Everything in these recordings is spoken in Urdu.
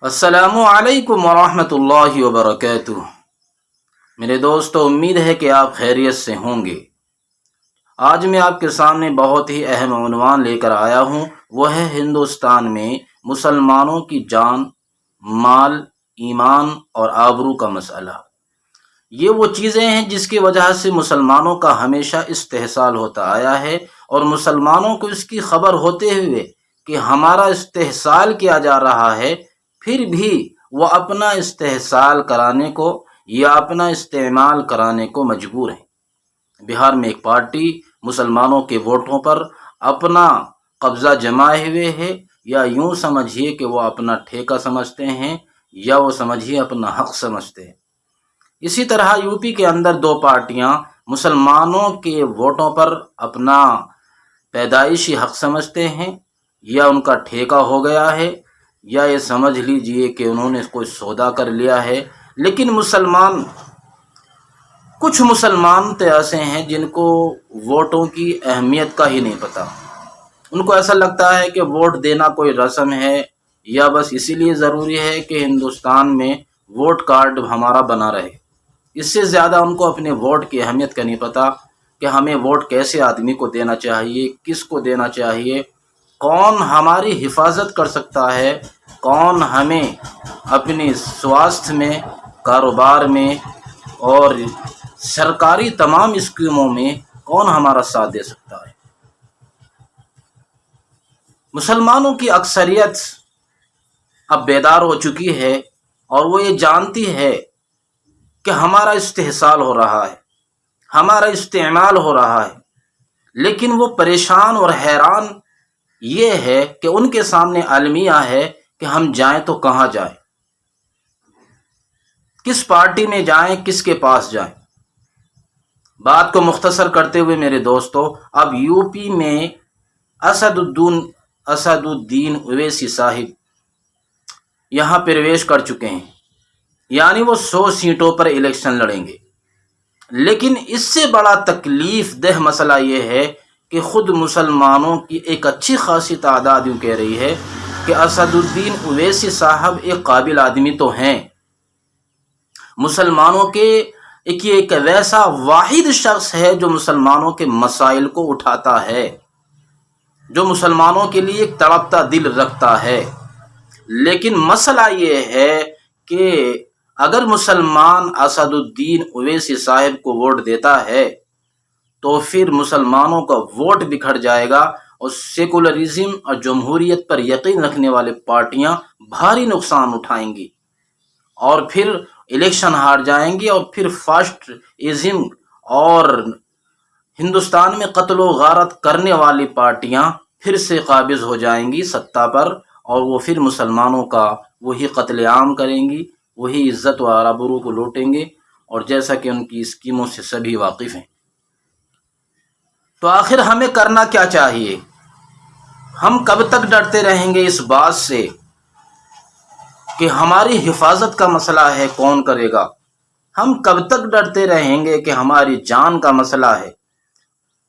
السلام علیکم ورحمۃ اللہ وبرکاتہ۔ میرے دوستو، امید ہے کہ آپ خیریت سے ہوں گے۔ آج میں آپ کے سامنے بہت ہی اہم عنوان لے کر آیا ہوں، وہ ہے ہندوستان میں مسلمانوں کی جان، مال، ایمان اور آبرو کا مسئلہ۔ یہ وہ چیزیں ہیں جس کی وجہ سے مسلمانوں کا ہمیشہ استحصال ہوتا آیا ہے، اور مسلمانوں کو اس کی خبر ہوتے ہوئے کہ ہمارا استحصال کیا جا رہا ہے، پھر بھی وہ اپنا استحصال کرانے کو یا اپنا استعمال کرانے کو مجبور ہیں۔ بہار میں ایک پارٹی مسلمانوں کے ووٹوں پر اپنا قبضہ جمائے ہوئے ہے، یا یوں سمجھیے کہ وہ اپنا ٹھیکہ سمجھتے ہیں، یا وہ سمجھیے اپنا حق سمجھتے ہیں۔ اسی طرح یو پی کے اندر دو پارٹیاں مسلمانوں کے ووٹوں پر اپنا پیدائشی حق سمجھتے ہیں، یا ان کا ٹھیکہ ہو گیا ہے، یا یہ سمجھ لیجئے کہ انہوں نے کوئی سودا کر لیا ہے۔ لیکن کچھ مسلمان تو ایسے ہیں جن کو ووٹوں کی اہمیت کا ہی نہیں پتہ۔ ان کو ایسا لگتا ہے کہ ووٹ دینا کوئی رسم ہے، یا بس اسی لیے ضروری ہے کہ ہندوستان میں ووٹ کارڈ ہمارا بنا رہے۔ اس سے زیادہ ان کو اپنے ووٹ کی اہمیت کا نہیں پتہ کہ ہمیں ووٹ کیسے آدمی کو دینا چاہیے، کس کو دینا چاہیے، کون ہماری حفاظت کر سکتا ہے، کون ہمیں اپنی سواستھ میں، کاروبار میں اور سرکاری تمام اسکیموں میں کون ہمارا ساتھ دے سکتا ہے۔ مسلمانوں کی اکثریت اب بیدار ہو چکی ہے، اور وہ یہ جانتی ہے کہ ہمارا استحصال ہو رہا ہے، ہمارا استعمال ہو رہا ہے، لیکن وہ پریشان اور حیران یہ ہے کہ ان کے سامنے المیہ ہے کہ ہم جائیں تو کہاں جائیں، کس پارٹی میں جائیں، کس کے پاس جائیں۔ بات کو مختصر کرتے ہوئے میرے دوستو، اب یو پی میں اسد الدین اویسی صاحب یہاں پرویش کر چکے ہیں، یعنی وہ 100 سیٹوں پر الیکشن لڑیں گے۔ لیکن اس سے بڑا تکلیف دہ مسئلہ یہ ہے کہ خود مسلمانوں کی ایک اچھی خاصی تعداد یوں کہہ رہی ہے کہ اسد الدین اویسی صاحب ایک قابل آدمی تو ہیں، مسلمانوں کے ایک ویسا واحد شخص ہے جو مسلمانوں کے مسائل کو اٹھاتا ہے، جو مسلمانوں کے لیے ایک تڑپتا دل رکھتا ہے۔ لیکن مسئلہ یہ ہے کہ اگر مسلمان اسد الدین اویسی صاحب کو ووٹ دیتا ہے تو پھر مسلمانوں کا ووٹ بکھر جائے گا، اور سیکولرزم اور جمہوریت پر یقین رکھنے والے پارٹیاں بھاری نقصان اٹھائیں گی، اور پھر الیکشن ہار جائیں گی، اور پھر فاسسٹزم اور ہندوستان میں قتل و غارت کرنے والی پارٹیاں پھر سے قابض ہو جائیں گی سطح پر، اور وہ پھر مسلمانوں کا وہی قتل عام کریں گی، وہی عزت و آبرو کو لوٹیں گے، اور جیسا کہ ان کی اسکیموں سے سبھی واقف ہیں۔ تو آخر ہمیں کرنا کیا چاہیے؟ ہم کب تک ڈرتے رہیں گے اس بات سے کہ ہماری حفاظت کا مسئلہ ہے کون کرے گا؟ ہم کب تک ڈرتے رہیں گے کہ ہماری جان کا مسئلہ ہے؟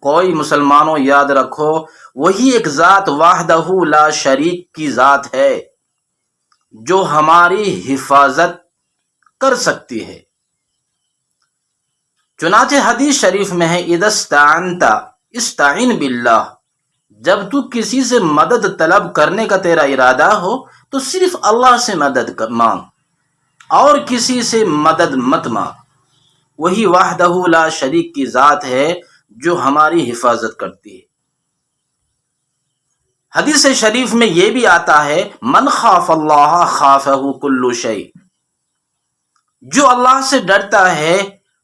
کوئی مسلمانوں یاد رکھو، وہی ایک ذات وحدہ لا شریک کی ذات ہے جو ہماری حفاظت کر سکتی ہے۔ چنانچہ حدیث شریف میں ہے اذا استعنت استعن باللہ، جب تو کسی سے مدد طلب کرنے کا تیرا ارادہ ہو تو صرف اللہ سے مدد مانگ، اور کسی سے مدد مت مانگ۔ وہی وحدہ لا شریک کی ذات ہے جو ہماری حفاظت کرتی ہے۔ حدیث شریف میں یہ بھی آتا ہے من خاف اللہ خافہ کل شیء، جو اللہ سے ڈرتا ہے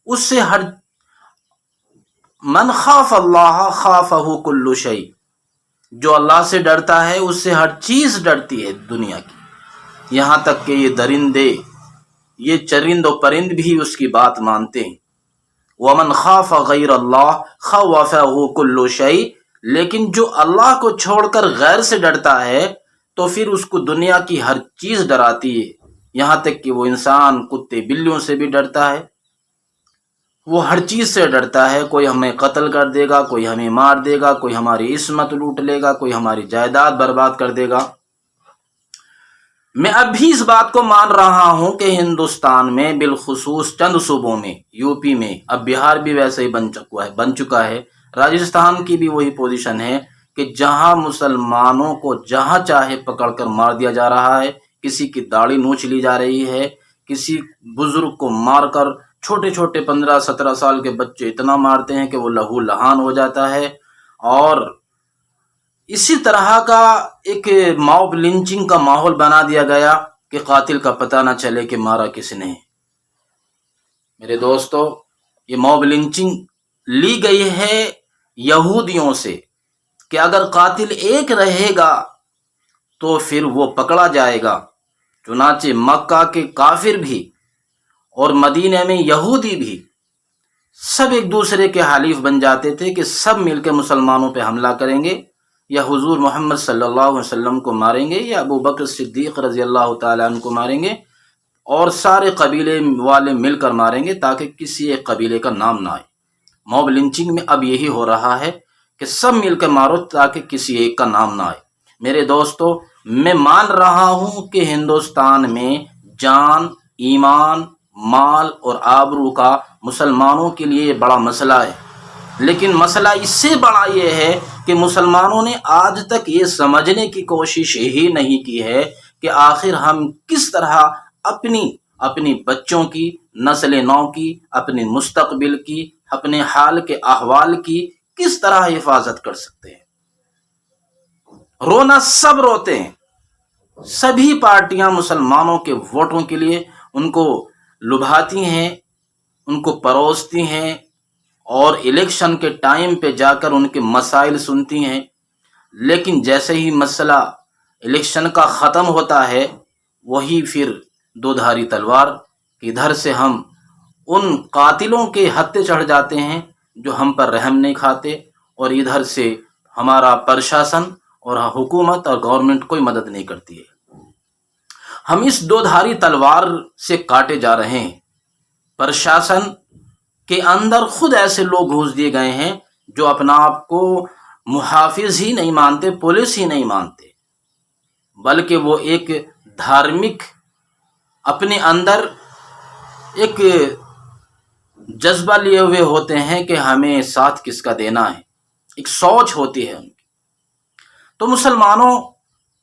اس سے من خاف اللہ خافہ کل شیء، جو اللہ سے ڈرتا ہے اس سے ہر چیز ڈرتی ہے دنیا کی، یہاں تک کہ یہ درندے، یہ چرند و پرند بھی اس کی بات مانتے ہیں۔ ومن خاف غیر اللہ خوفہ کل شیء، لیکن جو اللہ کو چھوڑ کر غیر سے ڈرتا ہے تو پھر اس کو دنیا کی ہر چیز ڈراتی ہے، یہاں تک کہ وہ انسان، کتے، بلیوں سے بھی ڈرتا ہے، وہ ہر چیز سے ڈرتا ہے۔ کوئی ہمیں قتل کر دے گا، کوئی ہمیں مار دے گا، کوئی ہماری عصمت لوٹ لے گا، کوئی ہماری جائیداد برباد کر دے گا۔ میں اب بھی اس بات کو مان رہا ہوں کہ ہندوستان میں بالخصوص چند صوبوں میں، یو پی میں، اب بہار بھی ویسے ہی بن چکا ہے، راجستھان کی بھی وہی پوزیشن ہے کہ جہاں مسلمانوں کو جہاں چاہے پکڑ کر مار دیا جا رہا ہے، کسی کی داڑھی نوچ لی جا رہی ہے، کسی بزرگ کو مار کر چھوٹے چھوٹے 15-17 سال کے بچے اتنا مارتے ہیں کہ وہ لہو لہان ہو جاتا ہے، اور اسی طرح کا ایک ماب لنچنگ کا ماحول بنا دیا گیا کہ قاتل کا پتہ نہ چلے کہ مارا کس نے۔ میرے دوستو، یہ ماب لنچنگ لی گئی ہے یہودیوں سے کہ اگر قاتل ایک رہے گا تو پھر وہ پکڑا جائے گا۔ چنانچہ مکہ کے کافر بھی اور مدینہ میں یہودی بھی سب ایک دوسرے کے حلیف بن جاتے تھے کہ سب مل کے مسلمانوں پہ حملہ کریں گے، یا حضور محمد صلی اللہ علیہ وسلم کو ماریں گے، یا ابو بکر صدیق رضی اللہ تعالیٰ عنہ کو ماریں گے، اور سارے قبیلے والے مل کر ماریں گے تاکہ کسی ایک قبیلے کا نام نہ آئے۔ موب لنچنگ میں اب یہی ہو رہا ہے کہ سب مل کر مارو تاکہ کسی ایک کا نام نہ آئے۔ میرے دوستو، میں مان رہا ہوں کہ ہندوستان میں جان، ایمان، مال اور آبرو کا مسلمانوں کے لیے بڑا مسئلہ ہے، لیکن مسئلہ اس سے بڑا یہ ہے کہ مسلمانوں نے آج تک یہ سمجھنے کی کوشش ہی نہیں کی ہے کہ آخر ہم کس طرح اپنی بچوں کی، نسل نو کی، اپنے مستقبل کی، اپنے حال کے احوال کی کس طرح حفاظت کر سکتے ہیں۔ رونا سب روتے ہیں، سبھی پارٹیاں مسلمانوں کے ووٹوں کے لیے ان کو لبھاتی ہیں، ان کو پروستی ہیں، اور الیکشن کے ٹائم پہ جا کر ان کے مسائل سنتی ہیں، لیکن جیسے ہی مسئلہ الیکشن کا ختم ہوتا ہے، وہی پھر دو دھاری تلوار، ادھر سے ہم ان قاتلوں کے ہتھے چڑھ جاتے ہیں جو ہم پر رحم نہیں کھاتے، اور ادھر سے ہمارا پرشاسن اور حکومت اور گورنمنٹ کوئی مدد نہیں کرتی ہے۔ ہم اس دو دھاری تلوار سے کاٹے جا رہے ہیں۔ پرشاسن کے اندر خود ایسے لوگ گھوس دیے گئے ہیں جو اپنا آپ کو محافظ ہی نہیں مانتے، پولیس ہی نہیں مانتے، بلکہ وہ ایک دھارمک، اپنے اندر ایک جذبہ لیے ہوئے ہوتے ہیں کہ ہمیں ساتھ کس کا دینا ہے، ایک سوچ ہوتی ہے ان کی۔ تو مسلمانوں،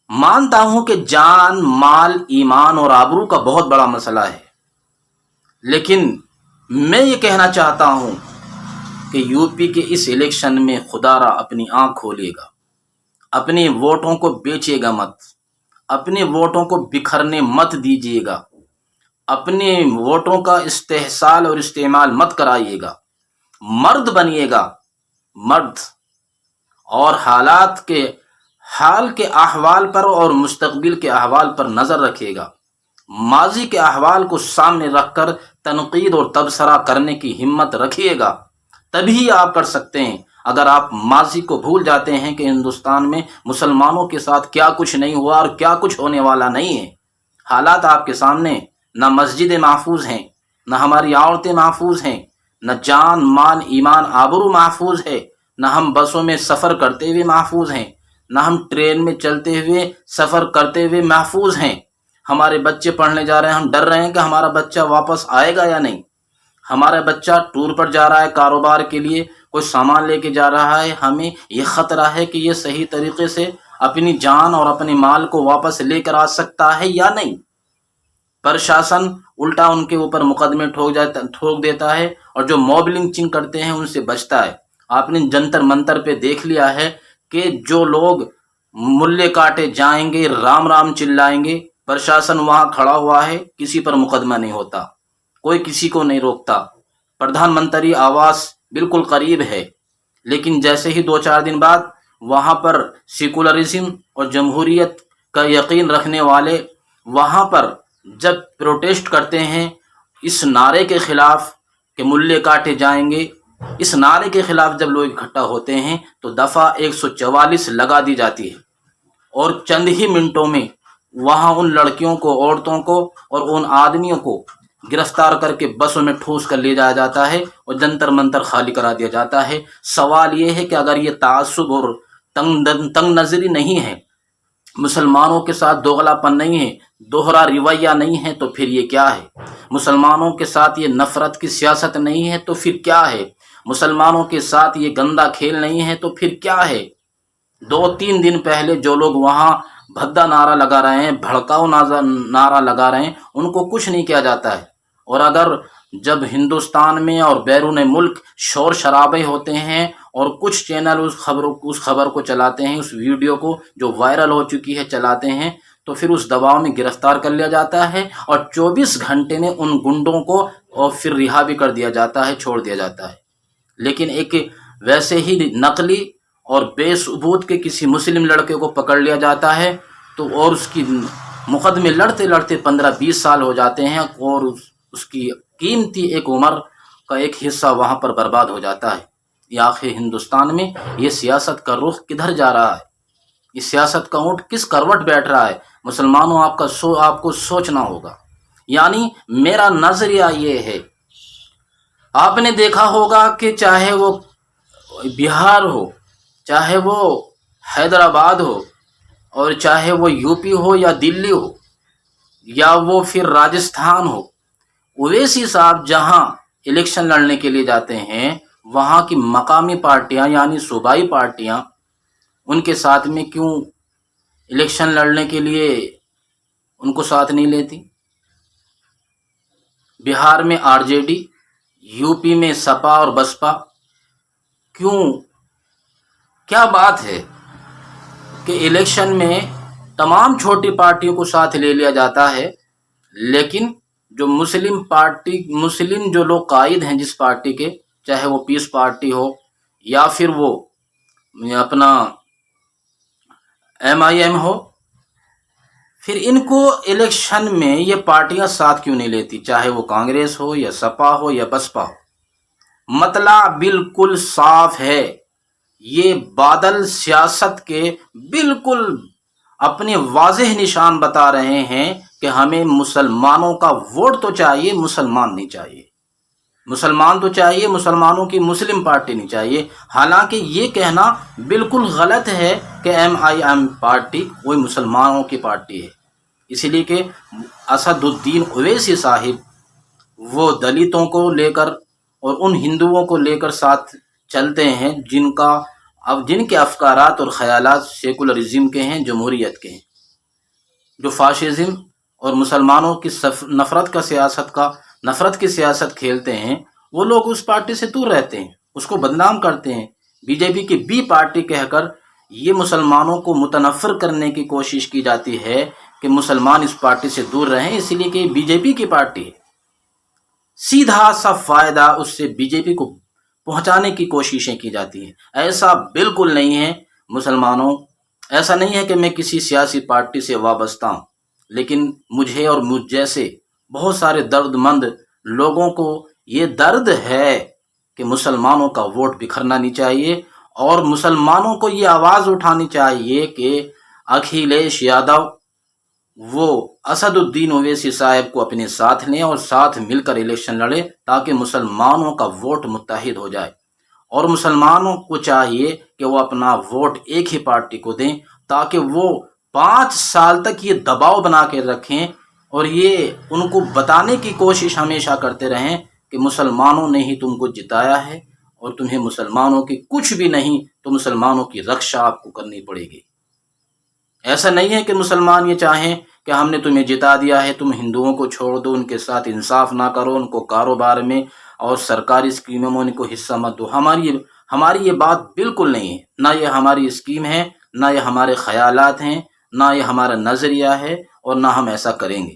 مانتا ہوں کہ جان، مال، ایمان اور آبرو کا بہت بڑا مسئلہ ہے، لیکن میں یہ کہنا چاہتا ہوں کہ یو پی کے اس الیکشن میں خدا را اپنی آنکھ کھولے گا، اپنے ووٹوں کو بیچے گا مت، اپنے ووٹوں کو بکھرنے مت دیجیے گا، اپنے ووٹوں کا استحصال اور استعمال مت کرائیے گا، مرد بنیے گا، مرد، اور حال کے احوال پر اور مستقبل کے احوال پر نظر رکھے گا، ماضی کے احوال کو سامنے رکھ کر تنقید اور تبصرہ کرنے کی ہمت رکھیے گا، تبھی آپ کر سکتے ہیں۔ اگر آپ ماضی کو بھول جاتے ہیں کہ ہندوستان میں مسلمانوں کے ساتھ کیا کچھ نہیں ہوا اور کیا کچھ ہونے والا نہیں ہے، حالات آپ کے سامنے، نہ مسجدیں محفوظ ہیں، نہ ہماری عورتیں محفوظ ہیں، نہ جان، مال، ایمان، آبرو محفوظ ہے، نہ ہم بسوں میں سفر کرتے ہوئے محفوظ ہیں، نہ ہم ٹرین میں چلتے ہوئے سفر کرتے ہوئے محفوظ ہیں۔ ہمارے بچے پڑھنے جا رہے ہیں، ہم ڈر رہے ہیں کہ ہمارا بچہ واپس آئے گا یا نہیں، ہمارا بچہ ٹور پر جا رہا ہے، کاروبار کے لیے کوئی سامان لے کے جا رہا ہے، ہمیں یہ خطرہ ہے کہ یہ صحیح طریقے سے اپنی جان اور اپنے مال کو واپس لے کر آ سکتا ہے یا نہیں۔ پرشاسن الٹا ان کے اوپر مقدمے ٹھوک دیتا ہے، اور جو موب لنچنگ کرتے ہیں ان سے بچتا ہے۔ آپ نے جنتر منتر پہ دیکھ لیا ہے کہ جو لوگ ملے کاٹے جائیں گے، رام رام چلائیں گے، پرشاسن وہاں کھڑا ہوا ہے، کسی پر مقدمہ نہیں ہوتا، کوئی کسی کو نہیں روکتا۔ پردھان منتری آواس بالکل قریب ہے، لیکن جیسے ہی 2-4 دن بعد وہاں پر سیکولرزم اور جمہوریت کا یقین رکھنے والے وہاں پر جب پروٹیسٹ کرتے ہیں اس نعرے کے خلاف کہ ملے کاٹے جائیں گے، اس نعرے کے خلاف جب لوگ اکٹھا ہوتے ہیں تو دفعہ 144 لگا دی جاتی ہے، اور چند ہی منٹوں میں وہاں ان لڑکیوں کو، عورتوں کو اور ان آدمیوں کو گرفتار کر کے بسوں میں ٹھوس کر لے جایا جاتا ہے اور جنتر منتر خالی کرا دیا جاتا ہے۔ سوال یہ ہے کہ اگر یہ تعصب اور تنگ نظری نہیں ہے مسلمانوں کے ساتھ دوغلا پن نہیں ہے، دوہرا رویہ نہیں ہے، تو پھر یہ کیا ہے؟ مسلمانوں کے ساتھ یہ نفرت کی سیاست نہیں ہے تو پھر کیا ہے؟ مسلمانوں کے ساتھ یہ گندا کھیل نہیں ہے تو پھر کیا ہے؟ 2-3 دن پہلے جو لوگ وہاں بھدا نعرہ لگا رہے ہیں، بھڑکاؤ نعرہ لگا رہے ہیں، ان کو کچھ نہیں کیا جاتا ہے۔ اور اگر جب ہندوستان میں اور بیرون ملک شور شرابے ہوتے ہیں اور کچھ چینل اس خبر کو چلاتے ہیں، اس ویڈیو کو جو وائرل ہو چکی ہے چلاتے ہیں، تو پھر اس دباؤ میں گرفتار کر لیا جاتا ہے اور 24 گھنٹے میں ان گنڈوں کو اور پھر رہا بھی کر دیا جاتا ہے، چھوڑ دیا جاتا ہے۔ لیکن ایک ویسے ہی نقلی اور بے ثبوت کے کسی مسلم لڑکے کو پکڑ لیا جاتا ہے تو اور اس کی مقدمے لڑتے لڑتے 15-20 سال ہو جاتے ہیں اور اس کی قیمتی ایک عمر کا ایک حصہ وہاں پر برباد ہو جاتا ہے۔ یہ آخر ہندوستان میں یہ سیاست کا رخ کدھر جا رہا ہے؟ یہ سیاست کا اونٹ کس کروٹ بیٹھ رہا ہے؟ مسلمانوں آپ کو سوچنا ہوگا۔ یعنی میرا نظریہ یہ ہے، آپ نے دیکھا ہوگا کہ چاہے وہ بہار ہو، چاہے وہ حیدرآباد ہو، اور چاہے وہ یو پی ہو یا دلی ہو یا وہ پھر راجستھان ہو، اویسی صاحب جہاں الیکشن لڑنے کے لیے جاتے ہیں وہاں کی مقامی پارٹیاں یعنی صوبائی پارٹیاں ان کے ساتھ میں کیوں الیکشن لڑنے کے لیے ان کو ساتھ نہیں لیتی؟ بہار میں R J D, U P میں سپا اور بسپا، کیوں؟ کیا بات ہے کہ الیکشن میں تمام چھوٹی پارٹیوں کو ساتھ لے لیا جاتا ہے، لیکن جو مسلم جو لوگ قائد ہیں جس پارٹی کے، چاہے وہ پیس پارٹی ہو یا پھر وہ اپنا MIM ہو، پھر ان کو الیکشن میں یہ پارٹیاں ساتھ کیوں نہیں لیتی؟ چاہے وہ کانگریس ہو یا سپا ہو یا بسپا ہو۔ مطلب بالکل صاف ہے، یہ بادل سیاست کے بالکل اپنے واضح نشان بتا رہے ہیں کہ ہمیں مسلمانوں کا ووٹ تو چاہیے، مسلمان نہیں چاہیے۔ مسلمان تو چاہیے، مسلمانوں کی مسلم پارٹی نہیں چاہیے۔ حالانکہ یہ کہنا بالکل غلط ہے کہ MIM پارٹی کوئی مسلمانوں کی پارٹی ہے، اسی لیے کہ اسد الدین اویسی صاحب وہ دلتوں کو لے کر اور ان ہندوؤں کو لے کر ساتھ چلتے ہیں جن کے افکارات اور خیالات سیکولرزم کے ہیں، جمہوریت کے ہیں، جو فاشزم اور مسلمانوں کی نفرت کی سیاست کھیلتے ہیں، وہ لوگ اس پارٹی سے دور رہتے ہیں، اس کو بدنام کرتے ہیں۔ BJP کی بی پارٹی کہہ کر یہ مسلمانوں کو متنفر کرنے کی کوشش کی جاتی ہے کہ مسلمان اس پارٹی سے دور رہیں، اسی لیے کہ یہ BJP کی پارٹی ہے۔ سیدھا سا فائدہ اس سے BJP کو پہنچانے کی کوششیں کی جاتی ہیں۔ ایسا بالکل نہیں ہے مسلمانوں، ایسا نہیں ہے کہ میں کسی سیاسی پارٹی سے وابستہ ہوں، لیکن مجھے اور مجھ جیسے بہت سارے درد مند لوگوں کو یہ درد ہے کہ مسلمانوں کا ووٹ بکھرنا نہیں چاہیے، اور مسلمانوں کو یہ آواز اٹھانی چاہیے کہ اکھلیش یادو وہ اسد الدین اویسی صاحب کو اپنے ساتھ لیں اور ساتھ مل کر الیکشن لڑے، تاکہ مسلمانوں کا ووٹ متحد ہو جائے۔ اور مسلمانوں کو چاہیے کہ وہ اپنا ووٹ ایک ہی پارٹی کو دیں، تاکہ وہ 5 سال تک یہ دباؤ بنا کے رکھیں اور یہ ان کو بتانے کی کوشش ہمیشہ کرتے رہیں کہ مسلمانوں نے ہی تم کو جتایا ہے اور تمہیں مسلمانوں کی کچھ بھی نہیں، تو مسلمانوں کی رکشا آپ کو کرنی پڑے گی۔ ایسا نہیں ہے کہ مسلمان یہ چاہیں کہ ہم نے تمہیں جتا دیا ہے، تم ہندوؤں کو چھوڑ دو، ان کے ساتھ انصاف نہ کرو، ان کو کاروبار میں اور سرکاری اسکیموں میں ان کو حصہ مت دو۔ ہماری یہ بات بالکل نہیں ہے، نہ یہ ہماری اسکیم ہے، نہ یہ ہمارے خیالات ہیں، نہ یہ ہمارا نظریہ ہے، اور نہ ہم ایسا کریں گے۔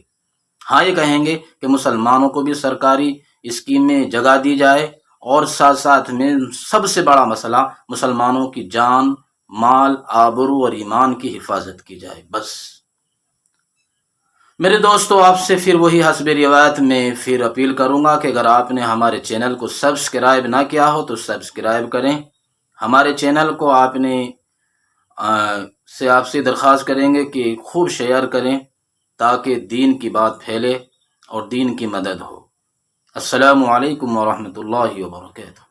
ہاں، یہ کہیں گے کہ مسلمانوں کو بھی سرکاری اسکیم میں جگہ دی جائے، اور ساتھ ساتھ میں سب سے بڑا مسئلہ مسلمانوں کی جان، مال، آبرو اور ایمان کی حفاظت کی جائے، بس۔ میرے دوستو، آپ سے پھر وہی حسب روایت میں پھر اپیل کروں گا کہ اگر آپ نے ہمارے چینل کو سبسکرائب نہ کیا ہو تو سبسکرائب کریں۔ ہمارے چینل کو آپ سے درخواست کریں گے کہ خوب شیئر کریں، تاکہ دین کی بات پھیلے اور دین کی مدد ہو۔ السلام علیکم ورحمۃ اللہ وبرکاتہ۔